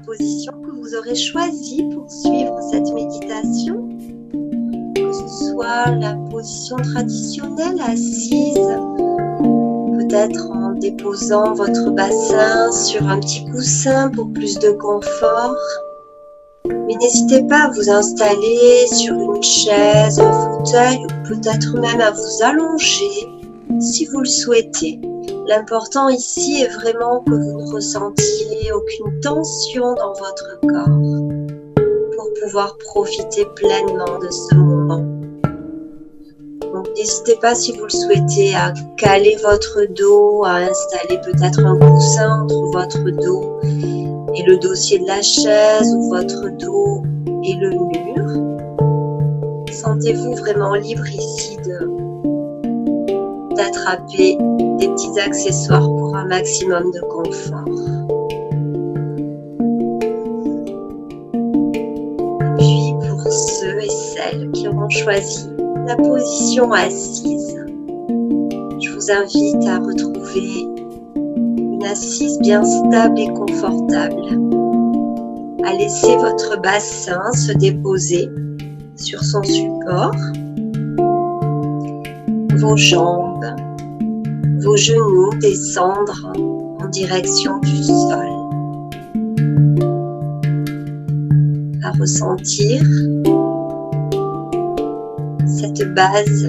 position que vous aurez choisie pour suivre cette méditation, que ce soit la position traditionnelle assise, peut-être en déposant votre bassin sur un petit coussin pour plus de confort. Mais n'hésitez pas à vous installer sur une chaise, un fauteuil ou peut-être même à vous allonger si vous le souhaitez. L'important ici est vraiment que vous ne ressentiez aucune tension dans votre corps pour pouvoir profiter pleinement de ce moment. Donc n'hésitez pas si vous le souhaitez à caler votre dos, à installer peut-être un coussin entre votre dos et le dossier de la chaise ou votre dos et le mur. Sentez-vous vraiment libre ici d'attraper des petits accessoires pour un maximum de confort. Et puis pour ceux et celles qui auront choisi la position assise, je vous invite à retrouver une assise bien stable et confortable, à laisser votre bassin se déposer sur son support, vos jambes, vos genoux descendre en direction du sol, à ressentir cette base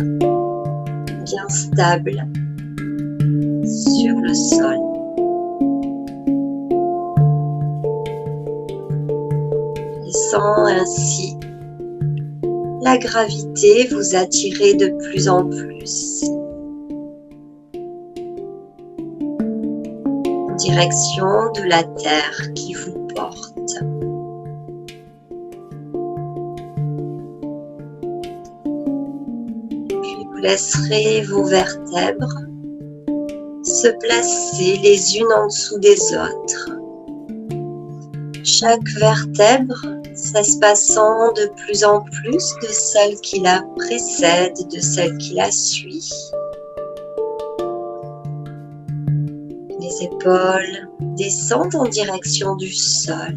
bien stable sur le sol. Laissant ainsi la gravité vous attirer de plus en plus en direction de la terre qui vous porte. Puis vous laisserez vos vertèbres se placer les unes en dessous des autres. Chaque vertèbre s'espaçant de plus en plus de celle qui la précède, de celle qui la suit. Les épaules descendent en direction du sol.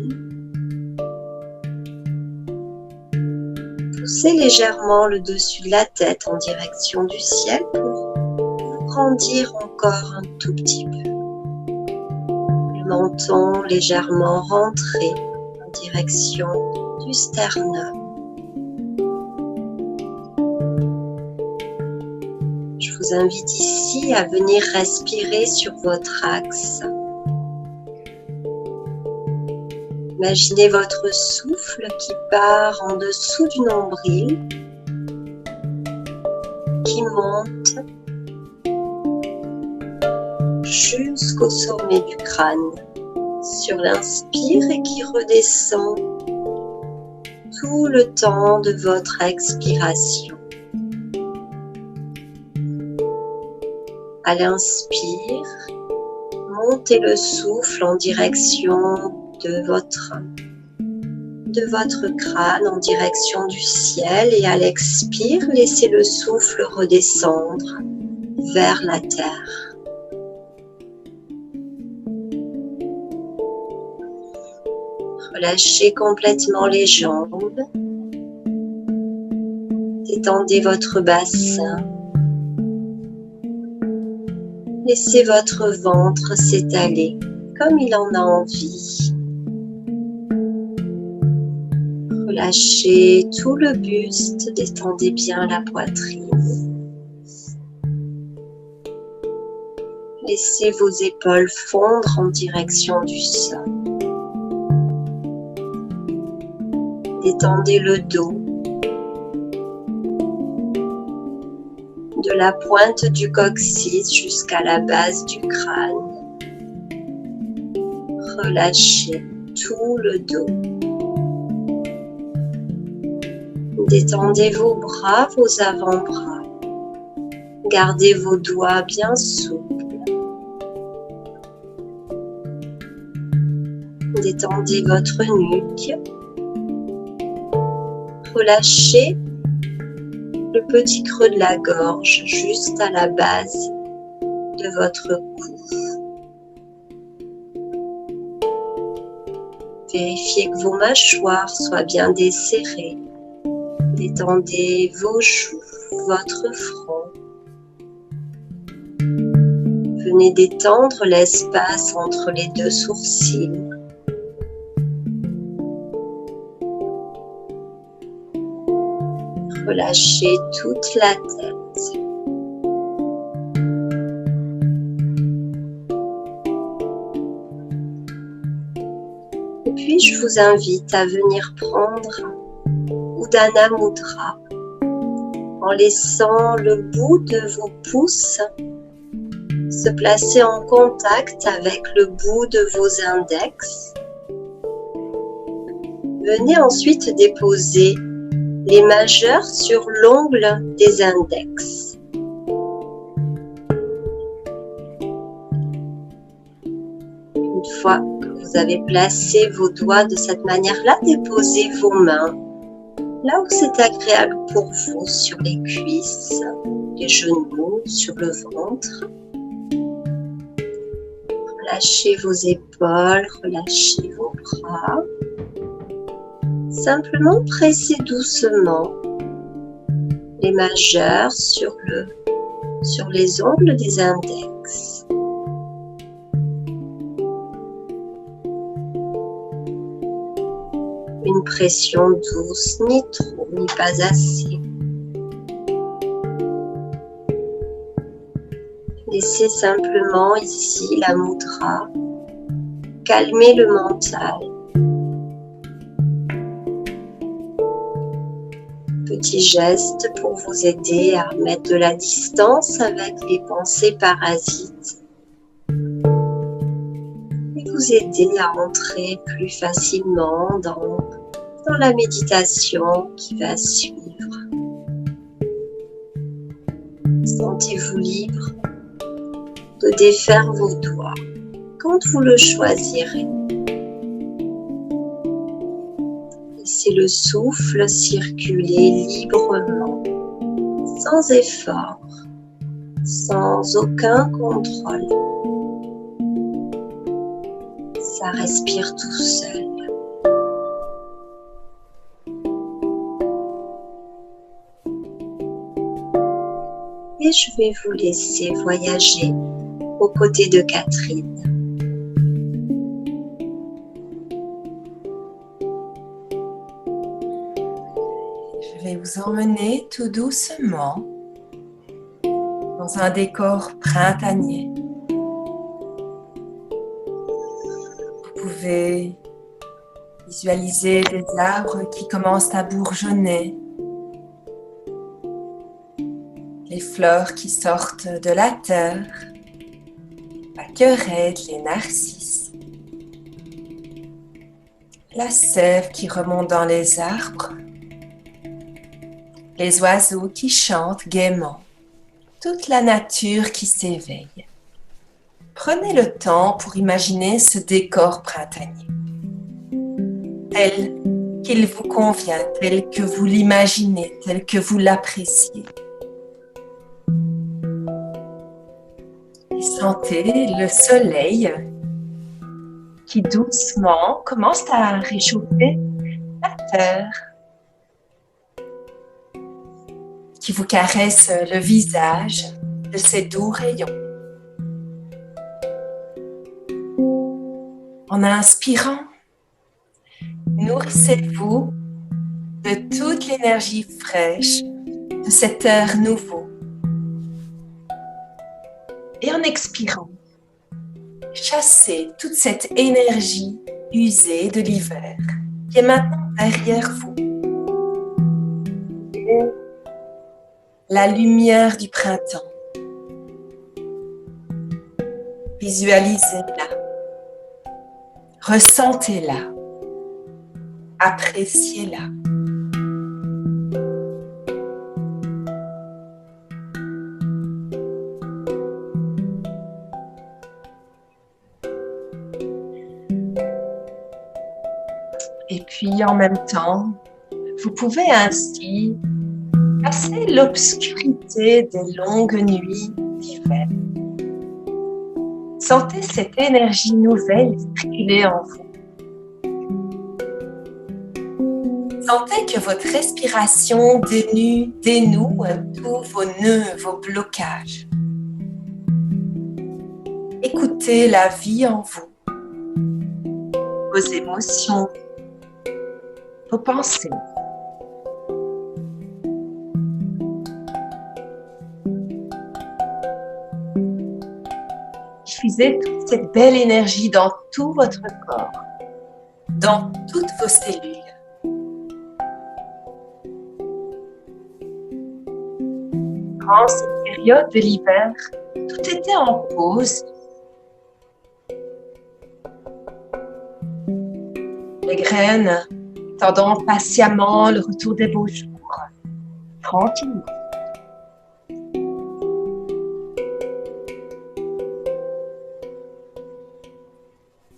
Poussez légèrement le dessus de la tête en direction du ciel pour vous grandir encore un tout petit peu. Le menton légèrement rentré en direction du sternum. Je vous invite ici à venir respirer sur votre axe. Imaginez votre souffle qui part en dessous du nombril, qui monte jusqu'au sommet du crâne sur l'inspire et qui redescend tout le temps de votre expiration. À l'inspire, montez le souffle en direction de votre crâne, en direction du ciel, et à l'expire, laissez le souffle redescendre vers la terre. Relâchez complètement les jambes. Détendez votre bassin. Laissez votre ventre s'étaler comme il en a envie. Relâchez tout le buste, détendez bien la poitrine. Laissez vos épaules fondre en direction du sol. Détendez le dos, de la pointe du coccyx jusqu'à la base du crâne. Relâchez tout le dos. Détendez vos bras, vos avant-bras. Gardez vos doigts bien souples. Détendez votre nuque. Relâchez le petit creux de la gorge juste à la base de votre cou. Vérifiez que vos mâchoires soient bien desserrées. Détendez vos joues, votre front. Venez détendre l'espace entre les deux sourcils. Relâchez toute la tête. Et puis, je vous invite à venir prendre Uddana Mudra en laissant le bout de vos pouces se placer en contact avec le bout de vos index. Venez ensuite déposer les majeurs sur l'ongle des index. Une fois que vous avez placé vos doigts de cette manière-là, déposez vos mains là où c'est agréable pour vous, sur les cuisses, les genoux, sur le ventre. Relâchez vos épaules, relâchez vos bras. Simplement pressez doucement les majeurs sur les ongles des index. Une pression douce, ni trop, ni pas assez. Laissez simplement ici la mudra calmer le mental. Petit geste pour vous aider à mettre de la distance avec les pensées parasites et vous aider à entrer plus facilement dans la méditation qui va suivre. Sentez-vous libre de défaire vos doigts quand vous le choisirez. Laissez le souffle circuler librement, sans effort, sans aucun contrôle. Ça respire tout seul. Et je vais vous laisser voyager aux côtés de Catherine. Je vais vous emmener tout doucement dans un décor printanier. Vous pouvez visualiser des arbres qui commencent à bourgeonner, les fleurs qui sortent de la terre, la querette, les narcisses, la sève qui remonte dans les arbres, les oiseaux qui chantent gaiement, toute la nature qui s'éveille. Prenez le temps pour imaginer ce décor printanier, tel qu'il vous convient, tel que vous l'imaginez, tel que vous l'appréciez. Et sentez le soleil qui doucement commence à réchauffer la terre, qui vous caresse le visage de ses doux rayons. En inspirant, nourrissez-vous de toute l'énergie fraîche de cet air nouveau. Et en expirant, chassez toute cette énergie usée de l'hiver qui est maintenant derrière vous. Et la lumière du printemps. Visualisez-la. Ressentez-la. Appréciez-la. Et puis en même temps, vous pouvez ainsi passer l'obscurité des longues nuits d'hiver. Sentez cette énergie nouvelle circuler en vous. Sentez que votre respiration dénoue tous vos nœuds, vos blocages. Écoutez la vie en vous, vos émotions, vos pensées. Diffusez toute cette belle énergie dans tout votre corps, dans toutes vos cellules. Durant cette période de l'hiver, tout était en pause. Les graines attendant patiemment le retour des beaux jours, tranquillement.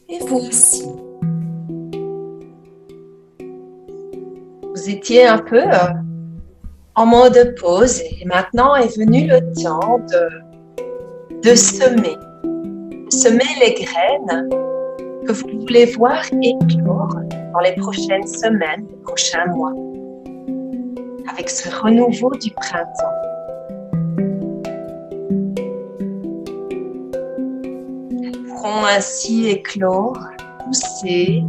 Et vous aussi. Vous étiez un peu en mode pause et maintenant est venu le temps de semer. Semer les graines que vous voulez voir éclore dans les prochaines semaines, les prochains mois, avec ce renouveau du printemps. Elles pourront ainsi éclore, pousser,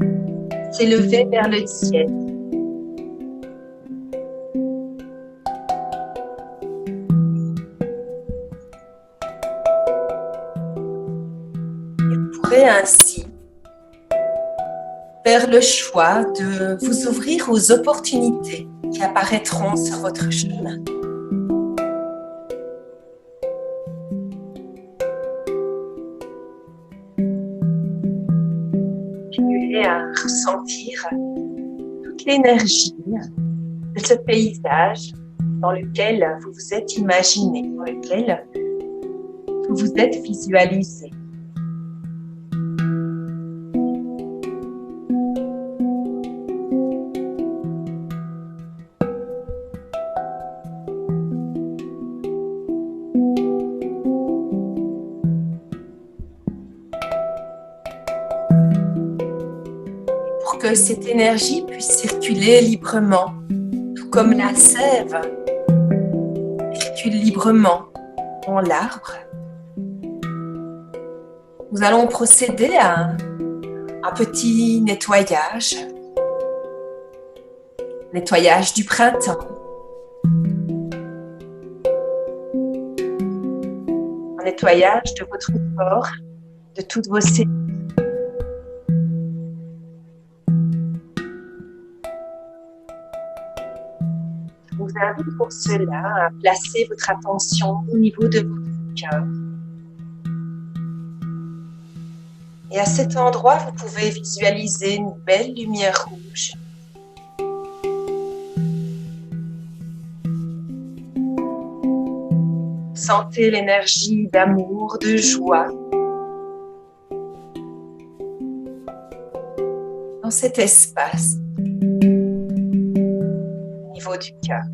s'élever vers le ciel. Et vous pourrez ainsi faire le choix de vous ouvrir aux opportunités qui apparaîtront sur votre chemin. Continuez à ressentir toute l'énergie de ce paysage dans lequel vous vous êtes imaginé, dans lequel vous vous êtes visualisé. Pour que cette énergie puisse circuler librement, tout comme la sève circule librement dans l'arbre. Nous allons procéder à un petit nettoyage du printemps. Un nettoyage de votre corps, de toutes vos cellules. Je vous invite pour cela à placer votre attention au niveau de votre cœur. Et à cet endroit, vous pouvez visualiser une belle lumière rouge. Sentez l'énergie d'amour, de joie dans cet espace au niveau du cœur.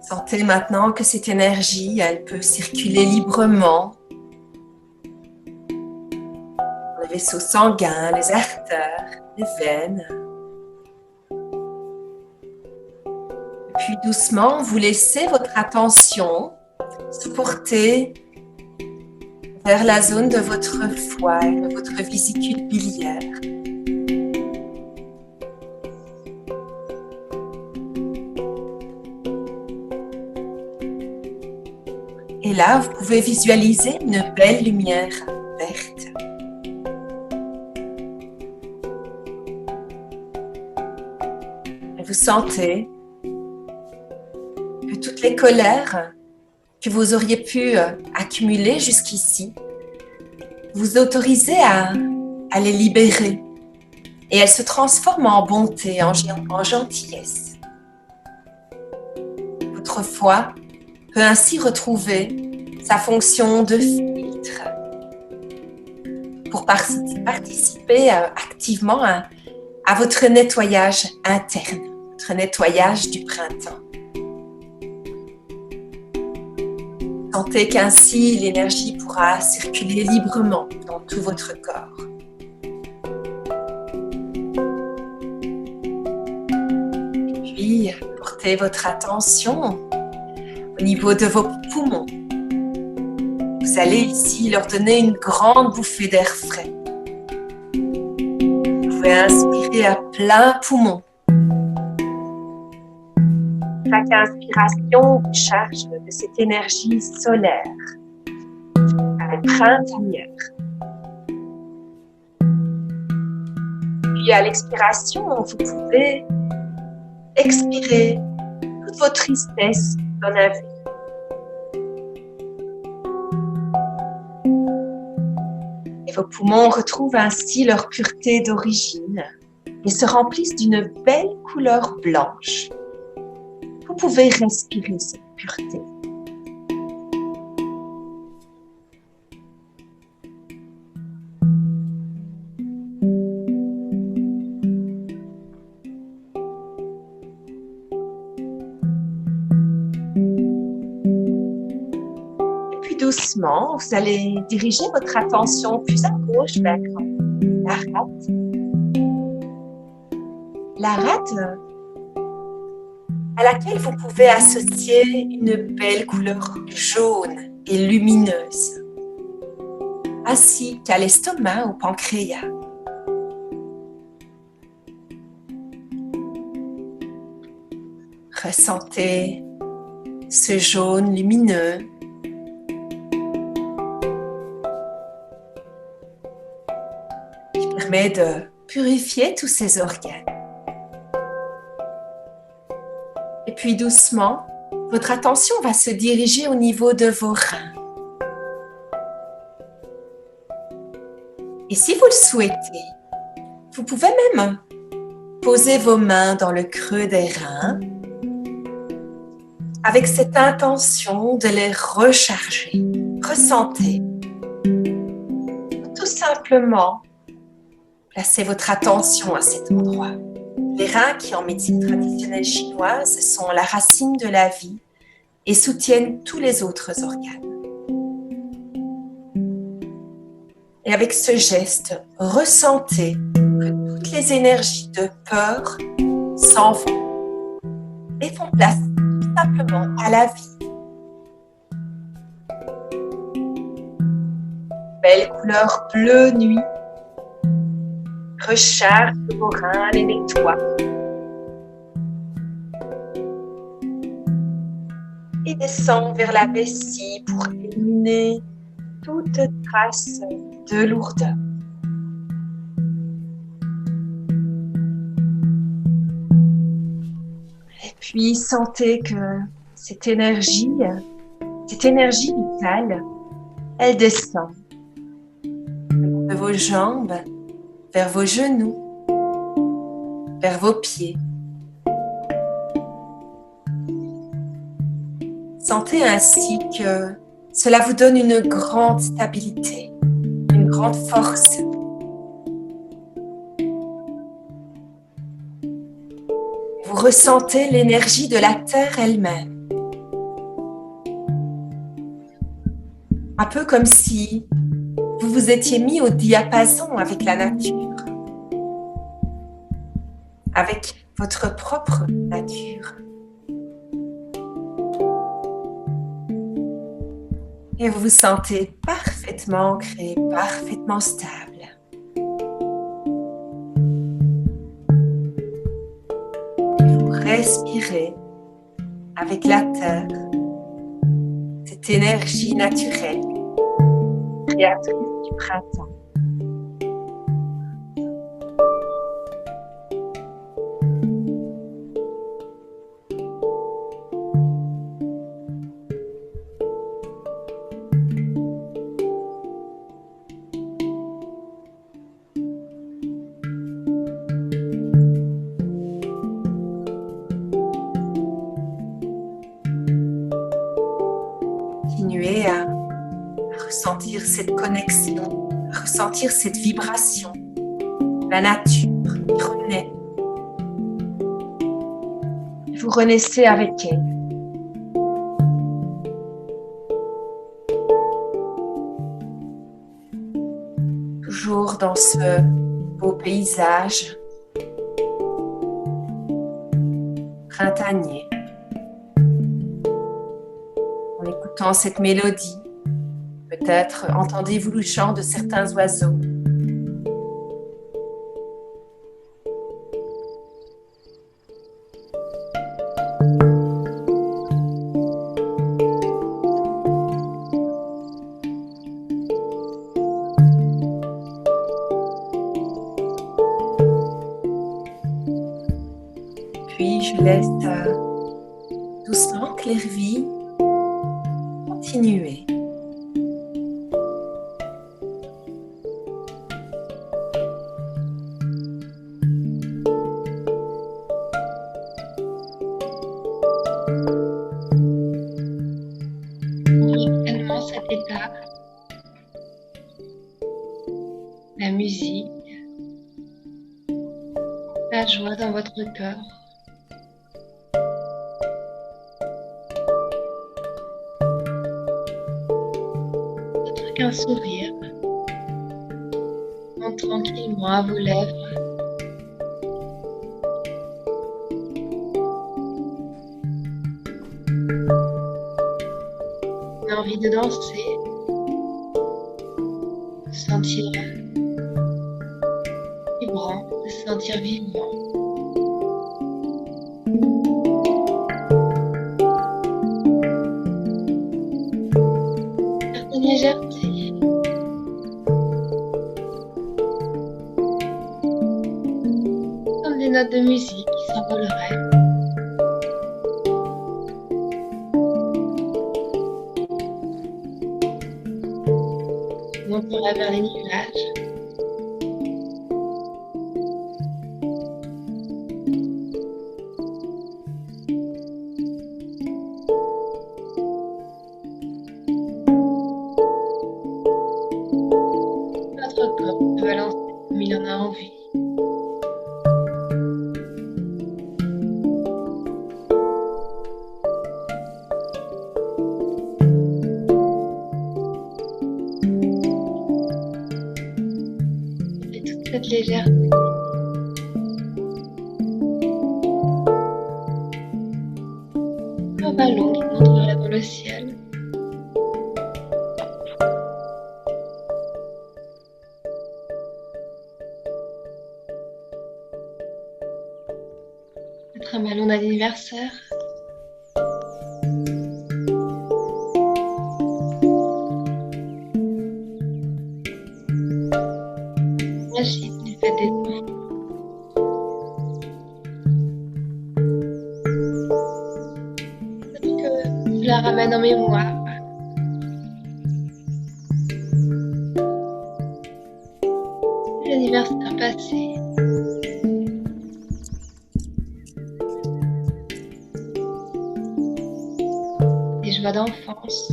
Sentez maintenant que cette énergie, elle peut circuler librement dans les vaisseaux sanguins, les artères, les veines. Et puis doucement, vous laissez votre attention se porter vers la zone de votre foie, de votre vésicule biliaire. Et là, vous pouvez visualiser une belle lumière verte. Et vous sentez que toutes les colères que vous auriez pu accumuler jusqu'ici, vous autorisez à les libérer. Et elles se transforment en bonté, en gentillesse. Votre foi peut ainsi retrouver sa fonction de filtre pour participer activement à votre nettoyage interne, votre nettoyage du printemps. Sentez qu'ainsi l'énergie pourra circuler librement dans tout votre corps. Et puis, portez votre attention au niveau de vos poumons. Vous allez ici leur donner une grande bouffée d'air frais. Vous pouvez inspirer à plein poumon. Chaque inspiration vous charge de cette énergie solaire, printanière. Puis à l'expiration, vous pouvez expirer toute votre tristesse dans la vie. Et vos poumons retrouvent ainsi leur pureté d'origine et se remplissent d'une belle couleur blanche. Vous pouvez respirer cette pureté. Et puis doucement, vous allez diriger votre attention plus à gauche vers la rate. La rate à laquelle vous pouvez associer une belle couleur jaune et lumineuse, ainsi qu'à l'estomac ou pancréas. Ressentez ce jaune lumineux. Qui permet de purifier tous ces organes. Et puis doucement, votre attention va se diriger au niveau de vos reins. Et si vous le souhaitez, vous pouvez même poser vos mains dans le creux des reins avec cette intention de les recharger. Ressentez. Tout simplement, placez votre attention à cet endroit. Les reins qui, en médecine traditionnelle chinoise, sont la racine de la vie et soutiennent tous les autres organes. Et avec ce geste, ressentez que toutes les énergies de peur s'en vont et font place tout simplement à la vie. Belle couleur bleu nuit. Recharge vos reins, les nettoie. Et descend vers la vessie pour éliminer toute trace de lourdeur. Et puis sentez que cette énergie vitale, elle descend de vos jambes vers vos genoux, vers vos pieds. Sentez ainsi que cela vous donne une grande stabilité, une grande force. Vous ressentez l'énergie de la terre elle-même. Un peu comme si vous vous étiez mis au diapason avec la nature, avec votre propre nature. Et vous vous sentez parfaitement ancré, parfaitement stable. Et vous respirez avec la terre, cette énergie naturelle, créatrice du printemps. Continuez à ressentir cette connexion, à ressentir cette vibration, la nature qui renaît. Vous renaissez avec elle. toujours dans ce beau paysage printanier. En écoutant cette mélodie, peut-être entendez-vous le chant de certains oiseaux. Puis je laisse doucement Clairvy continuer. Pleinement cette étape, la musique, la joie dans votre cœur. Peut-être qu'un sourire monte tranquillement à vos lèvres. Une envie de danser, de se sentir vibrant, de se sentir vivant. Certaine légèreté. Comme des notes de musique qui s'envoleraient. Montera vers les nuages. Votre corps peut balancer comme il en a envie. Et toute cette légèreté. Un ballon qui monterait dans le ciel. Peut-être un ballon d'anniversaire. Magie du fait des enfants. Peut-être que je la ramène en mémoire. L'anniversaire passé. Des joies d'enfance.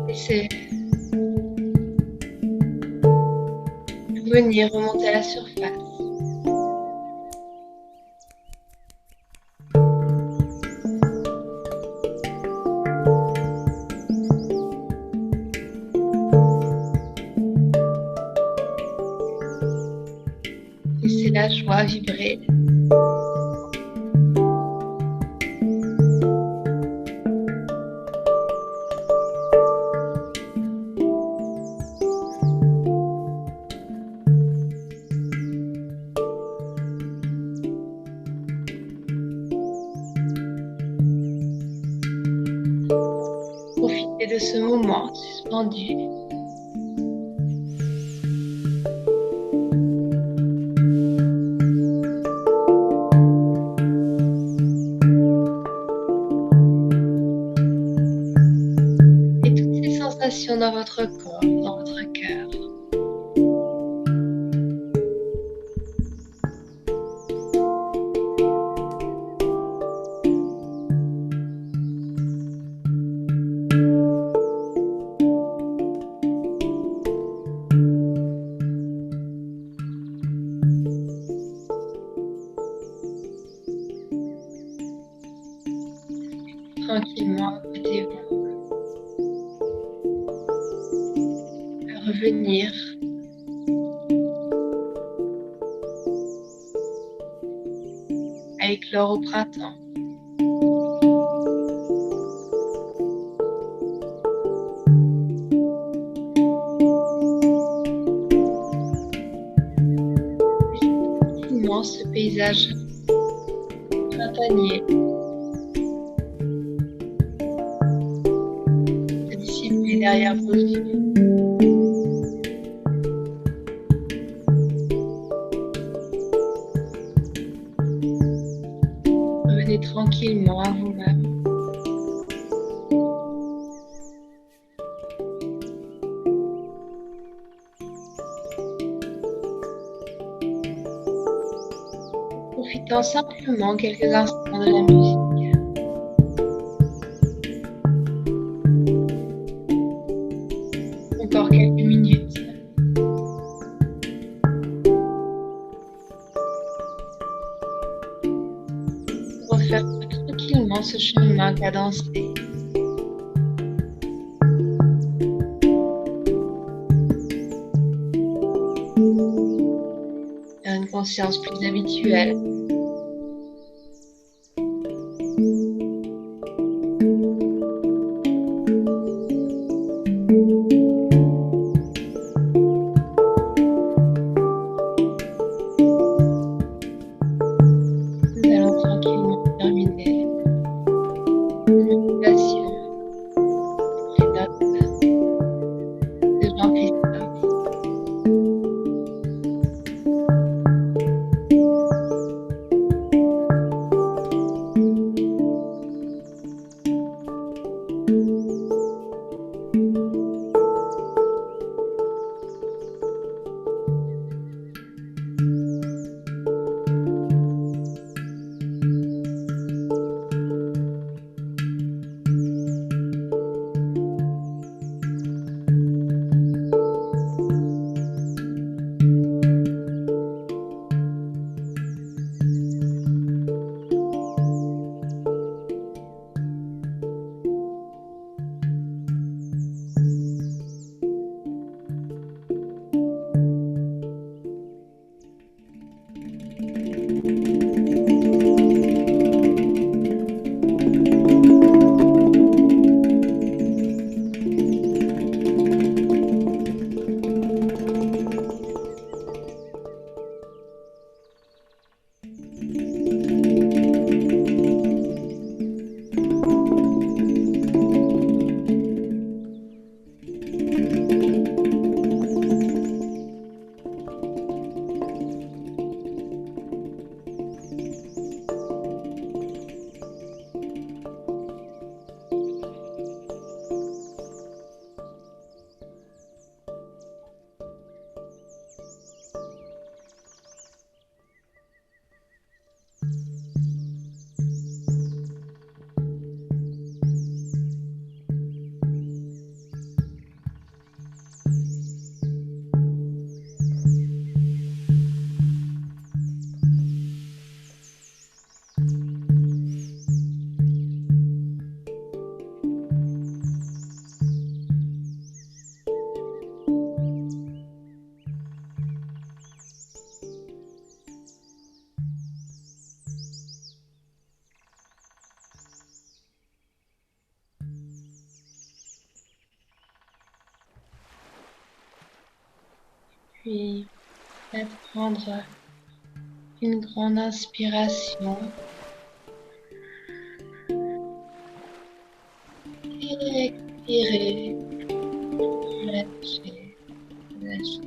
Laissez venir remonter à la surface. Laissez la joie vibrer. Profitez de ce moment suspendu. Et toutes ces sensations dans votre corps, dans votre cœur. tranquillement à côté de vous, à revenir à éclore au printemps. Tranquillement ce paysage printanier se dissiper derrière vos yeux. Revenez tranquillement à vous-même. Profitant simplement quelques instants de la musique. Encore quelques minutes. Pour refaire tranquillement ce chemin cadencé. Vers une conscience plus habituelle. Nous allons tranquillement terminer une méditation et note de Jean-Christophe. Puis peut-être prendre une grande inspiration et expirer, relâcher, relâcher.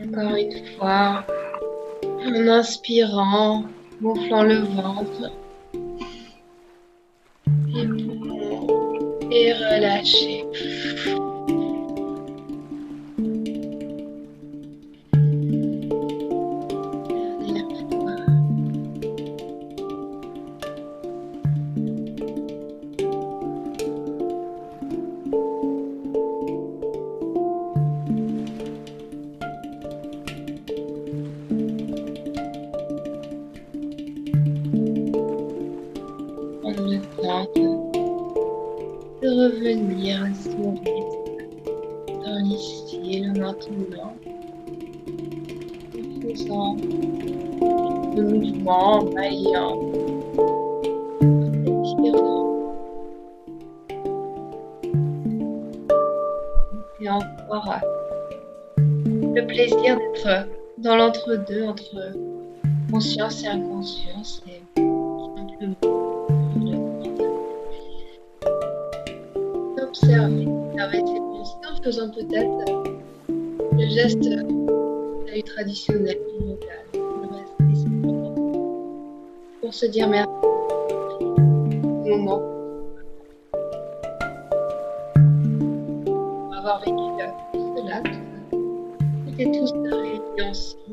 Encore une fois, en inspirant, gonflant le ventre, les poumons et relâcher. Dernière fois. de revenir à son rythme dans l'ici et le maintenant, en faisant le mouvement, en baillant, en étirant, et encore le plaisir d'être dans l'entre-deux, entre conscience et inconscience, et simplement observer ses pensées en faisant peut-être le geste salut traditionnel du yoga, le rester simplement pour se dire merci au moment pour avoir vécu cela, toutes et tous réunis ensemble.